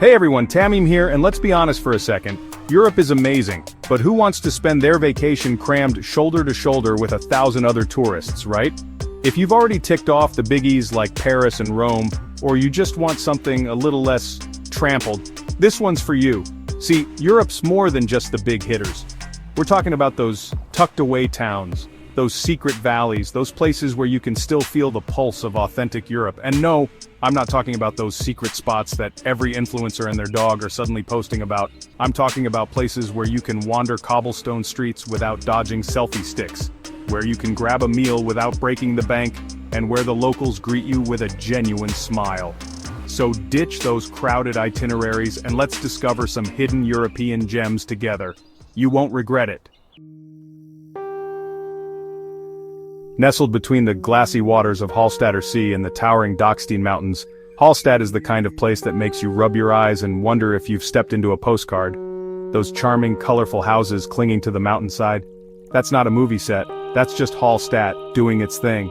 Hey everyone, Tamim here, and let's be honest for a second. Europe is amazing, but who wants to spend their vacation crammed shoulder to shoulder with 1,000 other tourists, right? If you've already ticked off the biggies like Paris and Rome, or you just want something a little less trampled, this one's for you. See, Europe's more than just the big hitters. We're talking about those tucked-away towns, those secret valleys, those places where you can still feel the pulse of authentic Europe. And no, I'm not talking about those secret spots that every influencer and their dog are suddenly posting about. I'm talking about places where you can wander cobblestone streets without dodging selfie sticks, where you can grab a meal without breaking the bank, and where the locals greet you with a genuine smile. So ditch those crowded itineraries and let's discover some hidden European gems together. You won't regret it. Nestled between the glassy waters of Hallstatter Sea and the towering Dockstein Mountains, Hallstatt is the kind of place that makes you rub your eyes and wonder if you've stepped into a postcard. Those charming, colorful houses clinging to the mountainside. That's not a movie set, that's just Hallstatt doing its thing.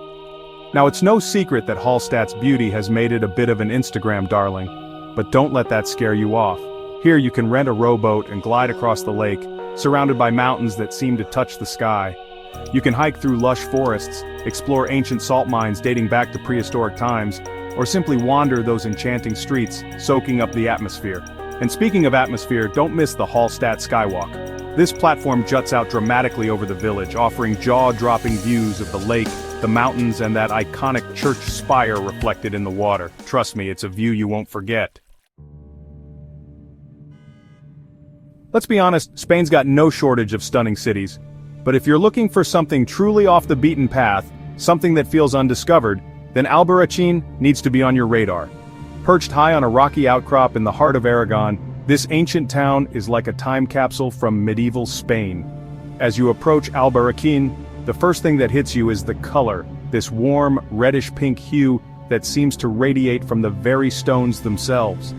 Now it's no secret that Hallstatt's beauty has made it a bit of an Instagram darling, but don't let that scare you off. Here you can rent a rowboat and glide across the lake, surrounded by mountains that seem to touch the sky. You can hike through lush forests, explore ancient salt mines dating back to prehistoric times, or simply wander those enchanting streets, soaking up the atmosphere. And speaking of atmosphere, don't miss the Hallstatt Skywalk. This platform juts out dramatically over the village, offering jaw-dropping views of the lake, the mountains, and that iconic church spire reflected in the water. Trust me, it's a view you won't forget. Let's be honest, Spain's got no shortage of stunning cities. But if you're looking for something truly off the beaten path, something that feels undiscovered, then Albarracin needs to be on your radar. Perched high on a rocky outcrop in the heart of Aragon, this ancient town is like a time capsule from medieval Spain. As you approach Albarracin, the first thing that hits you is the color, this warm, reddish-pink hue that seems to radiate from the very stones themselves.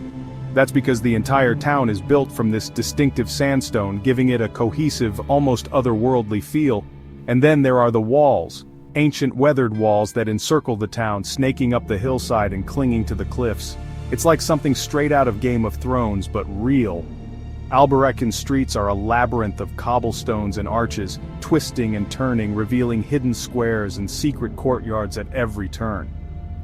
That's because the entire town is built from this distinctive sandstone, giving it a cohesive, almost otherworldly feel. And then there are the walls, ancient weathered walls that encircle the town, snaking up the hillside and clinging to the cliffs. It's like something straight out of Game of Thrones, but real. Albarracin streets are a labyrinth of cobblestones and arches, twisting and turning, revealing hidden squares and secret courtyards at every turn.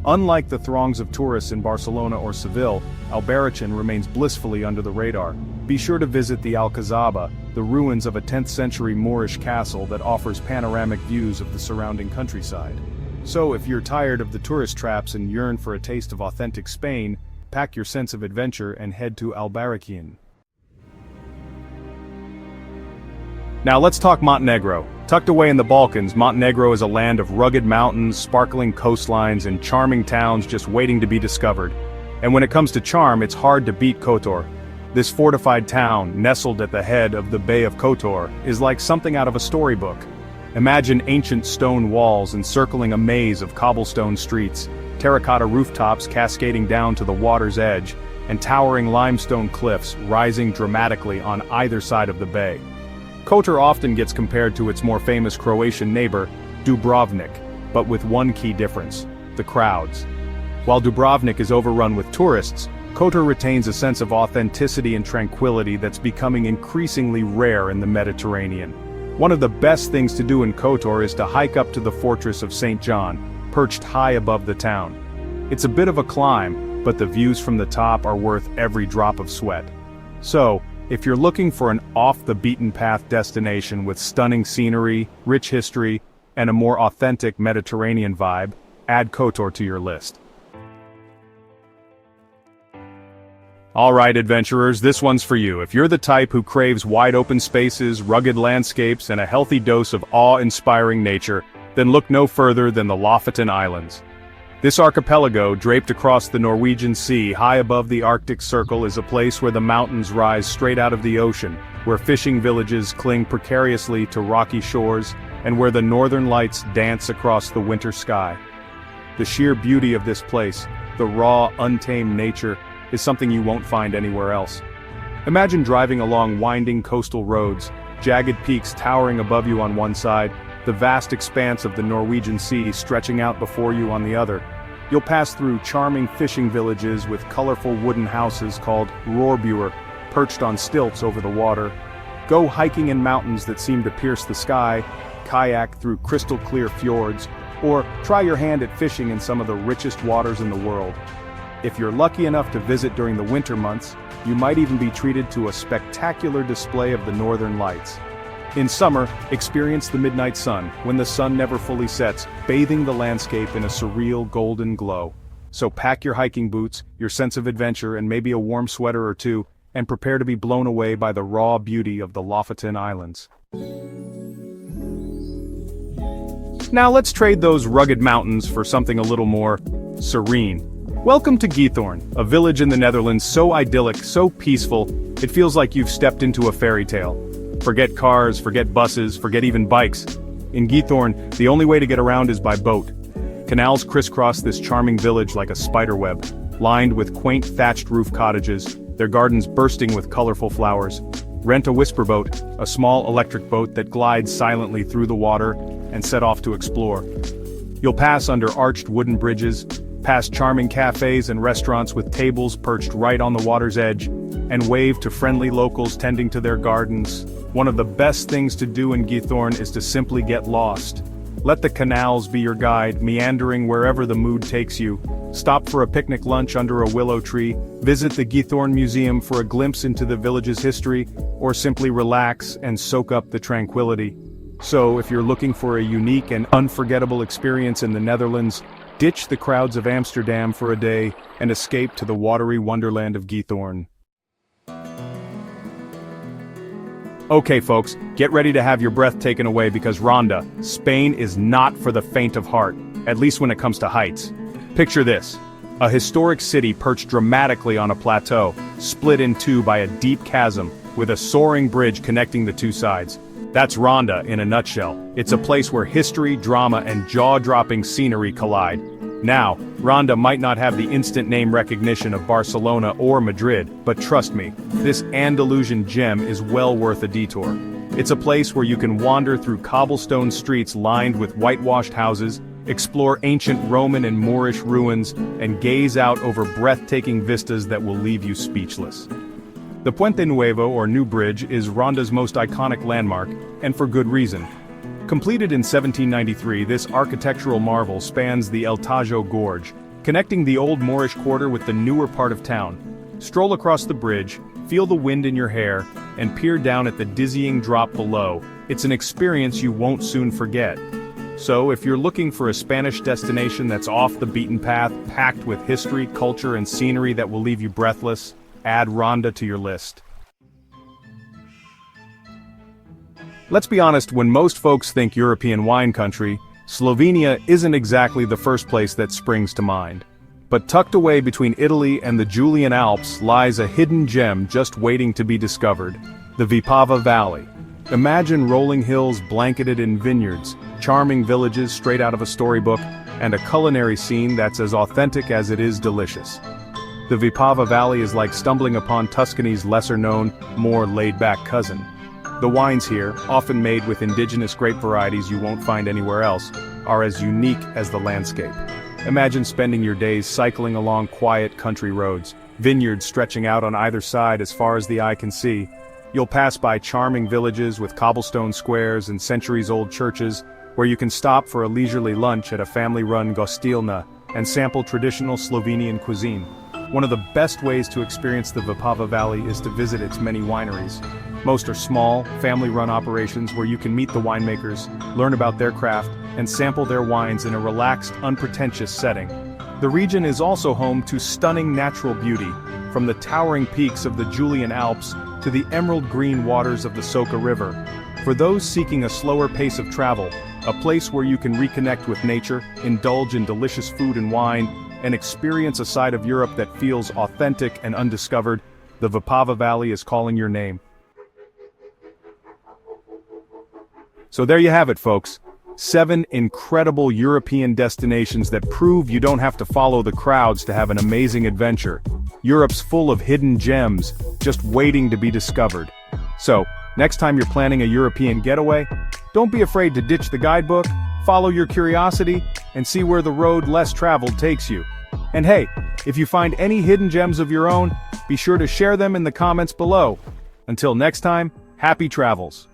Unlike the throngs of tourists in Barcelona or Seville, Albarracin remains blissfully under the radar. Be sure to visit the Alcazaba, the ruins of a 10th century Moorish castle that offers panoramic views of the surrounding countryside. So if you're tired of the tourist traps and yearn for a taste of authentic Spain, pack your sense of adventure and head to Albarracin. Now let's talk Montenegro. Tucked away in the Balkans, Montenegro is a land of rugged mountains, sparkling coastlines, and charming towns just waiting to be discovered. And when it comes to charm, it's hard to beat Kotor. This fortified town, nestled at the head of the Bay of Kotor, is like something out of a storybook. Imagine ancient stone walls encircling a maze of cobblestone streets, terracotta rooftops cascading down to the water's edge, and towering limestone cliffs rising dramatically on either side of the bay. Kotor often gets compared to its more famous Croatian neighbor, Dubrovnik, but with one key difference: the crowds. While Dubrovnik is overrun with tourists, Kotor retains a sense of authenticity and tranquility that's becoming increasingly rare in the Mediterranean. One of the best things to do in Kotor is to hike up to the fortress of St. John, perched high above the town. It's a bit of a climb, but the views from the top are worth every drop of sweat. So, if you're looking for an off-the-beaten-path destination with stunning scenery, rich history, and a more authentic Mediterranean vibe, add Kotor to your list. Alright adventurers, this one's for you. If you're the type who craves wide-open spaces, rugged landscapes, and a healthy dose of awe-inspiring nature, then look no further than the Lofoten Islands. This archipelago, draped across the Norwegian Sea, high above the Arctic Circle, is a place where the mountains rise straight out of the ocean, where fishing villages cling precariously to rocky shores, and where the northern lights dance across the winter sky. The sheer beauty of this place, the raw, untamed nature, is something you won't find anywhere else. Imagine driving along winding coastal roads, jagged peaks towering above you on one side, the vast expanse of the Norwegian Sea stretching out before you on the other. You'll pass through charming fishing villages with colorful wooden houses called rohrbuer, perched on stilts over the water. Go hiking in mountains that seem to pierce the sky, kayak through crystal-clear fjords, or try your hand at fishing in some of the richest waters in the world. If you're lucky enough to visit during the winter months, you might even be treated to a spectacular display of the northern lights. In summer, experience the midnight sun, when the sun never fully sets, bathing the landscape in a surreal golden glow. So pack your hiking boots, your sense of adventure, and maybe a warm sweater or two, and prepare to be blown away by the raw beauty of the Lofoten Islands. Now let's trade those rugged mountains for something a little more serene. Welcome to Giethoorn, a village in the Netherlands so idyllic, so peaceful, it feels like you've stepped into a fairy tale. Forget cars, forget buses, forget even bikes. In Giethoorn, the only way to get around is by boat. Canals crisscross this charming village like a spiderweb, lined with quaint thatched roof cottages, their gardens bursting with colorful flowers. Rent a whisper boat, a small electric boat that glides silently through the water, and set off to explore. You'll pass under arched wooden bridges, past charming cafes and restaurants with tables perched right on the water's edge, and wave to friendly locals tending to their gardens. One of the best things to do in Giethoorn is to simply get lost. Let the canals be your guide, meandering wherever the mood takes you. Stop for a picnic lunch under a willow tree, visit the Giethoorn Museum for a glimpse into the village's history, or simply relax and soak up the tranquility. So, if you're looking for a unique and unforgettable experience in the Netherlands, ditch the crowds of Amsterdam for a day and escape to the watery wonderland of Giethoorn. Okay folks, get ready to have your breath taken away because Ronda, Spain is not for the faint of heart, at least when it comes to heights. Picture this: a historic city perched dramatically on a plateau, split in two by a deep chasm, with a soaring bridge connecting the two sides. That's Ronda in a nutshell. It's a place where history, drama, and jaw-dropping scenery collide. Now, Ronda might not have the instant name recognition of Barcelona or Madrid, but trust me, this Andalusian gem is well worth a detour. It's a place where you can wander through cobblestone streets lined with whitewashed houses, explore ancient Roman and Moorish ruins, and gaze out over breathtaking vistas that will leave you speechless. The Puente Nuevo, or New Bridge, is Ronda's most iconic landmark, and for good reason. Completed in 1793, this architectural marvel spans the El Tajo Gorge, connecting the old Moorish quarter with the newer part of town. Stroll across the bridge, feel the wind in your hair, and peer down at the dizzying drop below. It's an experience you won't soon forget. So, if you're looking for a Spanish destination that's off the beaten path, packed with history, culture, and scenery that will leave you breathless, add Ronda to your list. Let's be honest, when most folks think European wine country, Slovenia isn't exactly the first place that springs to mind. But tucked away between Italy and the Julian Alps lies a hidden gem just waiting to be discovered: the Vipava Valley. Imagine rolling hills blanketed in vineyards, charming villages straight out of a storybook, and a culinary scene that's as authentic as it is delicious. The Vipava Valley is like stumbling upon Tuscany's lesser-known, more laid-back cousin. The wines here, often made with indigenous grape varieties you won't find anywhere else, are as unique as the landscape. Imagine spending your days cycling along quiet country roads, vineyards stretching out on either side as far as the eye can see. You'll pass by charming villages with cobblestone squares and centuries-old churches, where you can stop for a leisurely lunch at a family-run gostilna and sample traditional Slovenian cuisine. One of the best ways to experience the Vipava Valley is to visit its many wineries. Most are small, family-run operations where you can meet the winemakers, learn about their craft, and sample their wines in a relaxed, unpretentious setting. The region is also home to stunning natural beauty, from the towering peaks of the Julian Alps to the emerald green waters of the Soka River. For those seeking a slower pace of travel, a place where you can reconnect with nature, indulge in delicious food and wine, and experience a side of Europe that feels authentic and undiscovered, the Vipava Valley is calling your name. So there you have it, folks. 7 incredible European destinations that prove you don't have to follow the crowds to have an amazing adventure. Europe's full of hidden gems, just waiting to be discovered. So, next time you're planning a European getaway, don't be afraid to ditch the guidebook, follow your curiosity and see where the road less traveled takes you. And hey, if you find any hidden gems of your own, be sure to share them in the comments below. Until next time, happy travels.